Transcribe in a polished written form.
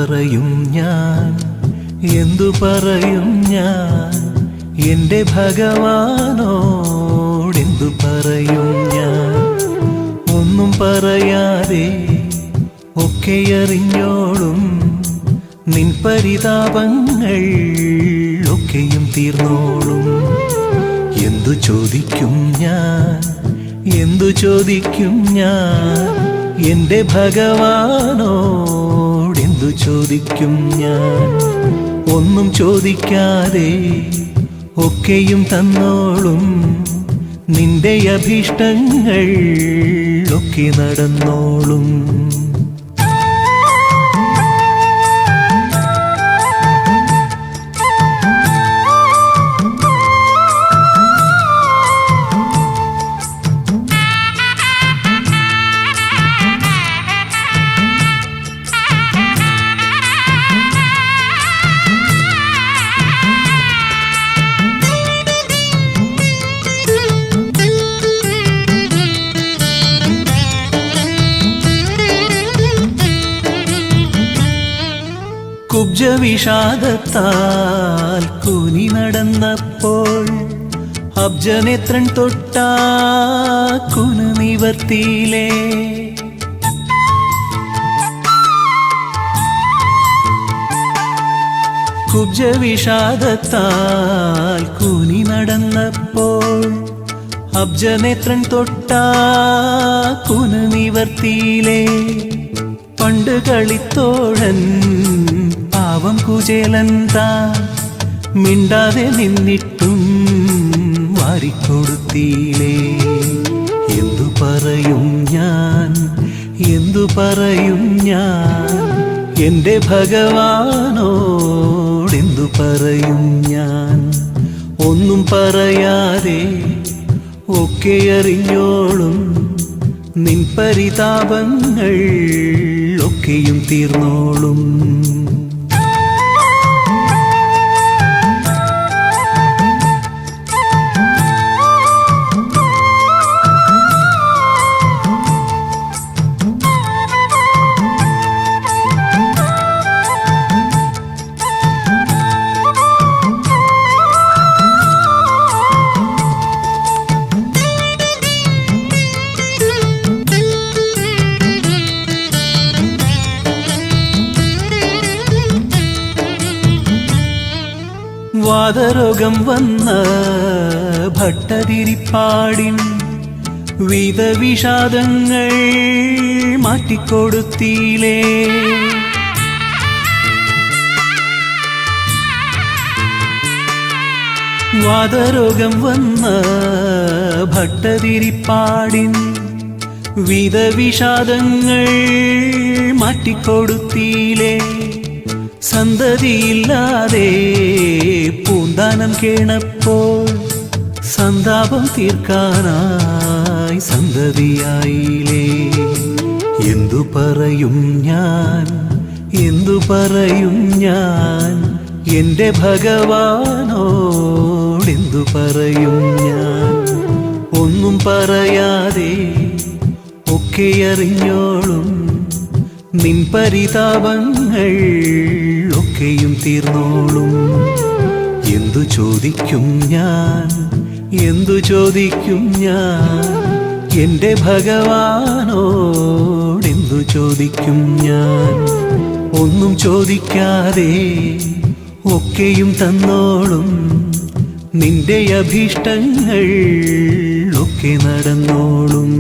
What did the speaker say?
പറയും ഞാൻ, എന്തു പറയും ഞാൻ എൻ്റെ ഭഗവാനോടെന്തു പറയും ഞാൻ? ഒന്നും പറയാതെ ഒക്കെ അറിഞ്ഞോളും നിൻ പരിതാപങ്ങൾ ഒക്കെയും തീർന്നോളും. എന്തു ചോദിക്കും ഞാൻ, എന്തു ചോദിക്കും ഞാൻ എൻ്റെ ഭഗവാനോടെന്തു ചോദിക്കും ഞാൻ? ഒന്നും ചോദിക്കാതെ ഒക്കെയും തന്നോളും നിന്റെ അഭീഷ്ടങ്ങൾ ഒക്കെ നടന്നോളും. കുബ്ജവിഷാദത്താൽ കൂനി നടന്നപ്പോൾ അബ്ജനേത്രൻ തൊട്ടാ കുനു നിവർത്തിയിലേ. കുബ്ജവിഷാദത്താൽ കൂനി നടന്നപ്പോൾ അബ്ജനേത്രൻ തൊട്ടാ കുനു നിവർത്തിയിലേ. പണ്ട് കളിത്തോഴൻ പാവം കുചേലൻ താൻ മിണ്ടാതെ നിന്നിട്ടും വാരിക്കൊടുത്തീലേ. എന്തു പറയും ഞാൻ, എന്തു പറയും ഞാൻ എൻ്റെ ഭഗവാനോടെന്തു പറയും ഞാൻ? ഒന്നും പറയാതെ ഒക്കെ അറിഞ്ഞോളും നിൻ പരിതാപങ്ങൾ ഒക്കെയും തീർന്നോളും. വാതരോഗം വന്ന ഭട്ടതിരിപ്പാടിൻ വിധവിഷാദങ്ങൾ മാറ്റിക്കൊടുത്തീലേ. വാതരോഗം വന്ന ഭട്ടതിരിപ്പാടിൻ വിധവിഷാദങ്ങൾ മാറ്റിക്കൊടുത്തീലേ. സന്തതിയില്ലാതെ പൂന്താനം കേണപ്പോൾ സന്താപം തീർക്കാനായി സന്തതിയായില്ലേ. എന്തു പറയും ഞാൻ, എന്തു പറയും ഞാൻ എൻ്റെ ഭഗവാനോടെന്തു പറയും ഞാൻ? ഒന്നും പറയാതെ ഒക്കെ അറിഞ്ഞോളും നിൻ പരിതാപങ്ങൾ ഒക്കെയും തീർന്നോളും. എന്തു ചോദിക്കും ഞാൻ, എന്തു ചോദിക്കും ഞാൻ എൻ്റെ ഭഗവാനോടെന്തു ചോദിക്കും ഞാൻ? ഒന്നും ചോദിക്കാതെ ഒക്കെയും തന്നോളും നിന്റെ അഭീഷ്ടങ്ങൾ ഒക്കെ നടന്നോളും.